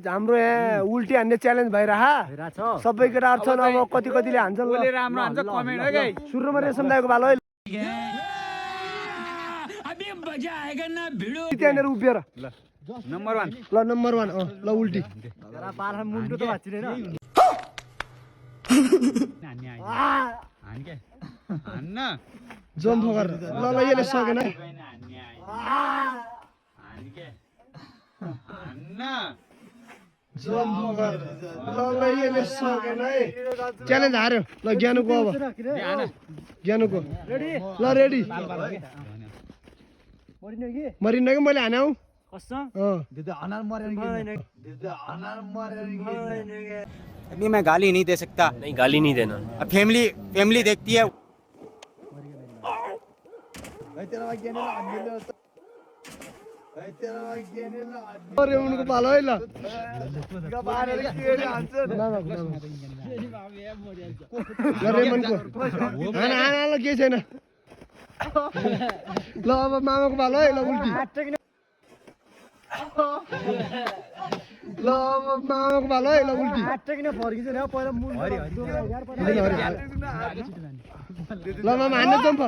हाम्रो यहाँ उल्टी हान्ने च्यालेन्ज भइरहा सबै केटाहरु छन् अब कतिले हान्छन् बोले राम्रो हान्छ कमेन्ट है गाइस सुरुमा रेशम दाइको भालो है अबे मजा आएगा ना भिडियो त्यहाँनेर उभिएर नम्बर 1 ल नम्बर 1 ल उल्टी जरा पाला मुन्टो त भाचिदैन हान के हान्न जम फोकर ल यसले सकेन हान के हान्न जम फोकर ल यसले सकेन है च्यालेन्ज हार्यो ल ज्ञानुको अब ज्ञानुको रेडी ल रेडी मरिन कि मैले हान्याउ अभी मैं गाली नहीं दे सकता नहीं गाली नहीं देना अब फैमिली देखती है अरे उनको पालो है ल रेमनको हान के छैन ल अब मामाको पालो है ल उल्टी ल अब मामाको पालो है ल उल्टी ल मामा हान्ने जम्प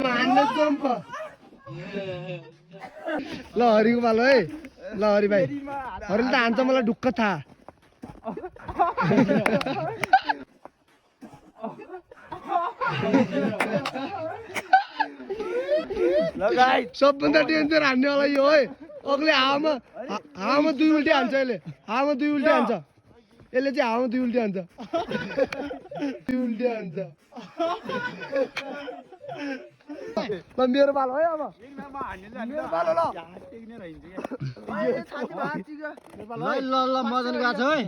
हान्ने जम्प ल हरिको पालो है ल हरि भाइ हरिले त हान्छ मलाई ढुक्क थाहा सबभन्दा डेन्जर हान्नेवाला यो है अग्ले हावामा 2 उल्टी हान्छ यसले हावामा 2 उल्टी हान्छ यसले चाहिँ हावामा 2 उल्टी हान्छ 2 उल्टी हान्छ ल मेरो पालो है अब मेरो पालो ल ल मजन गएको छ है